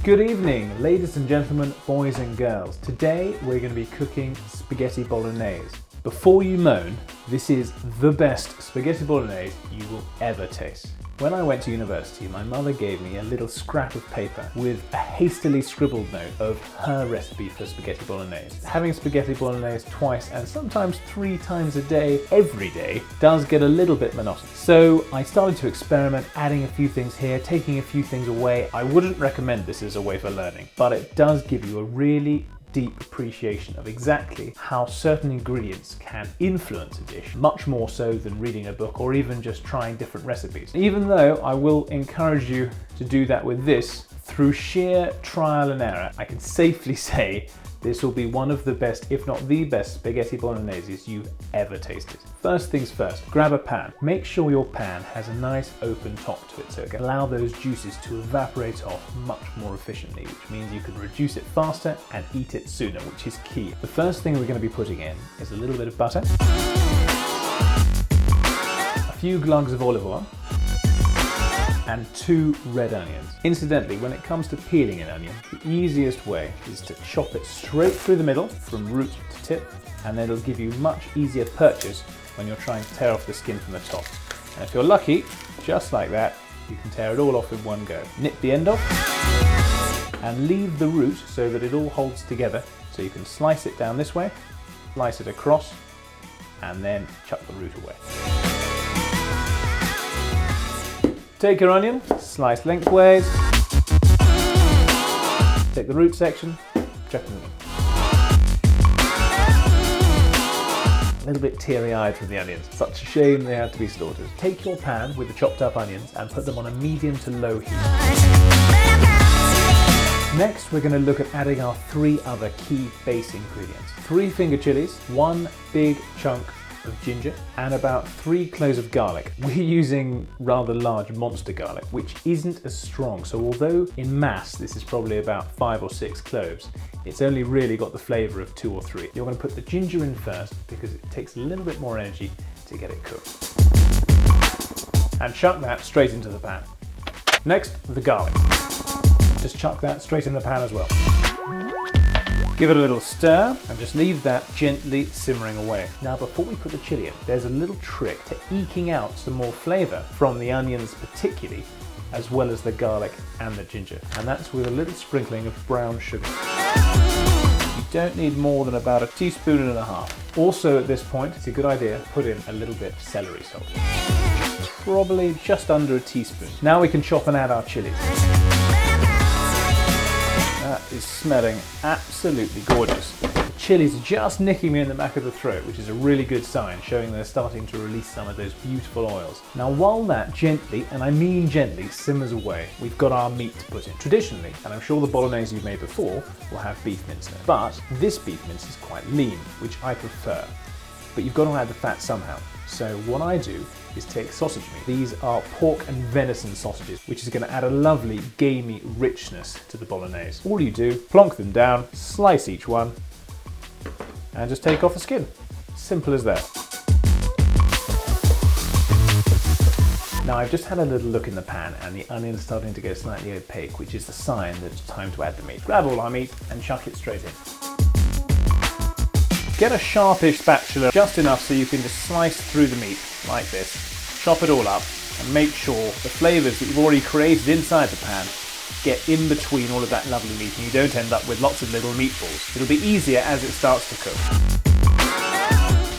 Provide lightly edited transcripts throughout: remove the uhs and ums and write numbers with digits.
Good evening, ladies and gentlemen, boys and girls. Today we're going to be cooking spaghetti bolognese. Before you moan, this is the best spaghetti bolognese you will ever taste. When I went to university, my mother gave me a little scrap of paper with a hastily scribbled note of her recipe for spaghetti bolognese. Having spaghetti bolognese twice and sometimes 3 times a day, every day, does get a little bit monotonous. So I started to experiment, adding a few things here, taking a few things away. I wouldn't recommend this as a way for learning, but it does give you a really deep appreciation of exactly how certain ingredients can influence a dish, much more so than reading a book or even just trying different recipes. Even though I will encourage you to do that with this, through sheer trial and error, I can safely say this will be one of the best, if not the best, spaghetti bologneses you've ever tasted. First things first, grab a pan. Make sure your pan has a nice open top to it so it can allow those juices to evaporate off much more efficiently, which means you can reduce it faster and eat it sooner, which is key. The first thing we're going to be putting in is a little bit of butter, a few glugs of olive oil, and 2 red onions. Incidentally, when it comes to peeling an onion, the easiest way is to chop it straight through the middle from root to tip, and then it'll give you much easier purchase when you're trying to tear off the skin from the top. And if you're lucky, just like that, you can tear it all off with one go. Nip the end off and leave the root so that it all holds together. So you can slice it down this way, slice it across, and then chuck the root away. Take your onion, slice lengthways, take the root section, chuck them in. A little bit teary-eyed from the onions. Such a shame they had to be slaughtered. Take your pan with the chopped up onions and put them on a medium to low heat. Next, we're going to look at adding our 3 other key base ingredients. 3 finger chilies, 1 big chunk of ginger, and about 3 cloves of garlic. We're using rather large monster garlic, which isn't as strong, so although in mass this is probably about 5 or 6 cloves, it's only really got the flavour of 2 or 3. You're going to put the ginger in first because it takes a little bit more energy to get it cooked. And chuck that straight into the pan. Next, the garlic. Just chuck that straight in the pan as well. Give it a little stir and just leave that gently simmering away. Now before we put the chili in, there's a little trick to eking out some more flavour from the onions particularly, as well as the garlic and the ginger. And that's with a little sprinkling of brown sugar. You don't need more than about 1.5 teaspoons. Also at this point, it's a good idea to put in a little bit of celery salt. Probably just under 1 teaspoon. Now we can chop and add our chilies. That is smelling absolutely gorgeous. The chilies are just nicking me in the back of the throat, which is a really good sign, showing they're starting to release some of those beautiful oils. Now while that gently, and I mean gently, simmers away, we've got our meat to put in. Traditionally, and I'm sure the bolognese you've made before will have beef mince in it, but this beef mince is quite lean, which I prefer. But you've got to add the fat somehow. So what I do is take sausage meat. These are pork and venison sausages, which is going to add a lovely gamey richness to the bolognese. All you do, plonk them down, slice each one, and just take off the skin. Simple as that. Now I've just had a little look in the pan and the onion's starting to go slightly opaque, which is the sign that it's time to add the meat. Grab all our meat and chuck it straight in. Get a sharpish spatula, just enough so you can just slice through the meat like this, chop it all up, and make sure the flavours that you've already created inside the pan get in between all of that lovely meat and you don't end up with lots of little meatballs. It'll be easier as it starts to cook.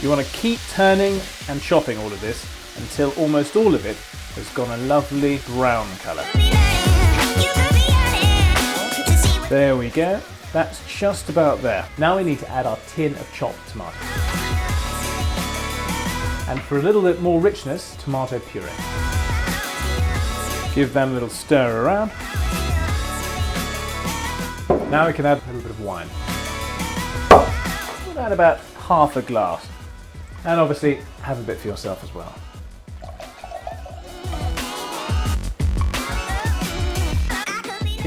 You want to keep turning and chopping all of this until almost all of it has gone a lovely brown colour. There we go. That's just about there. Now we need to add our tin of chopped tomatoes. And for a little bit more richness, tomato puree. Give them a little stir around. Now we can add a little bit of wine. We'll add about half a glass. And obviously, have a bit for yourself as well.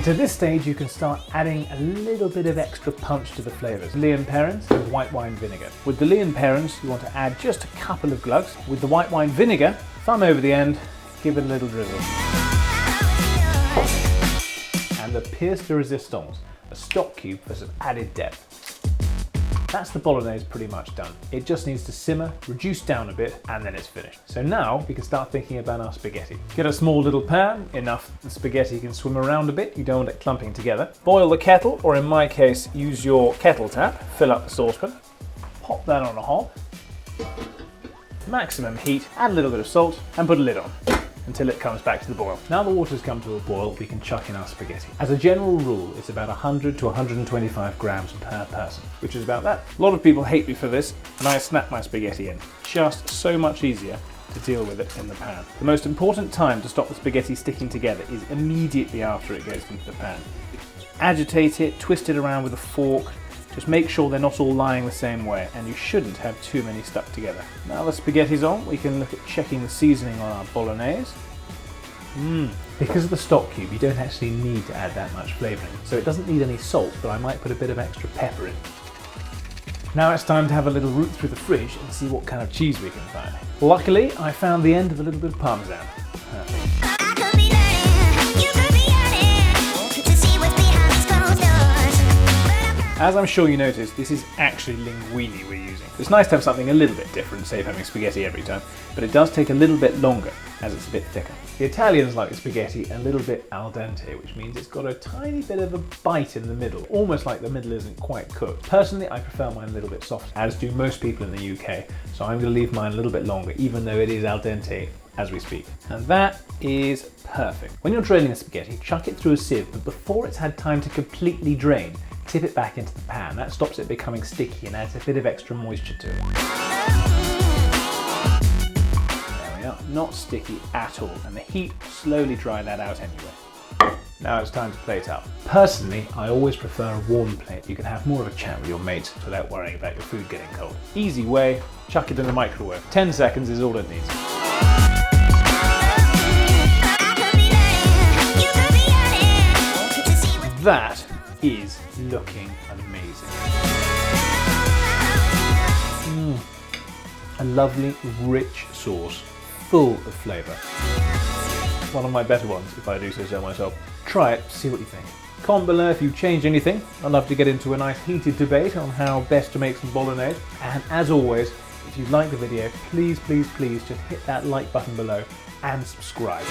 At this stage, you can start adding a little bit of extra punch to the flavours. Lea and Perrins and white wine vinegar. With the Lea and Perrins, you want to add just a couple of glugs. With the white wine vinegar, thumb over the end, give it a little drizzle. And and the pièce de résistance, a stock cube for some added depth. That's the bolognese pretty much done. It just needs to simmer, reduce down a bit, and then it's finished. So now we can start thinking about our spaghetti. Get a small little pan, enough the spaghetti can swim around a bit, you don't want it clumping together. Boil the kettle, or in my case, use your kettle tap, fill up the saucepan, pop that on a hob, maximum heat, add a little bit of salt, and put a lid on until it comes back to the boil. Now the water's come to a boil, we can chuck in our spaghetti. As a general rule, it's about 100 to 125 grams per person, which is about that. A lot of people hate me for this, and I snap my spaghetti in. Just so much easier to deal with it in the pan. The most important time to stop the spaghetti sticking together is immediately after it goes into the pan. Agitate it, twist it around with a fork, just make sure they're not all lying the same way, and you shouldn't have too many stuck together. Now the spaghetti's on, we can look at checking the seasoning on our bolognese. Because of the stock cube, you don't actually need to add that much flavouring, so it doesn't need any salt, but I might put a bit of extra pepper in. Now it's time to have a little root through the fridge and see what kind of cheese we can find. Luckily, I found the end of a little bit of Parmesan. Perfect. As I'm sure you noticed, this is actually linguine we're using. It's nice to have something a little bit different, save having spaghetti every time, but it does take a little bit longer as it's a bit thicker. The Italians like the spaghetti a little bit al dente, which means it's got a tiny bit of a bite in the middle, almost like the middle isn't quite cooked. Personally, I prefer mine a little bit soft, as do most people in the UK, so I'm going to leave mine a little bit longer, even though it is al dente as we speak. And that is perfect. When you're draining the spaghetti, chuck it through a sieve, but before it's had time to completely drain, tip it back into the pan. That stops it becoming sticky and adds a bit of extra moisture to it. There we are, not sticky at all, and the heat will slowly dry that out anyway. Now it's time to plate up. Personally, I always prefer a warm plate. You can have more of a chat with your mates without worrying about your food getting cold. Easy way, chuck it in the microwave. 10 seconds is all it needs. That is looking amazing. A lovely, rich sauce, full of flavour. One of my better ones, if I do say so myself. Try it, see what you think. Comment below if you've changed anything. I'd love to get into a nice heated debate on how best to make some bolognese. And as always, if you like the video, please, please, please just hit that like button below and subscribe.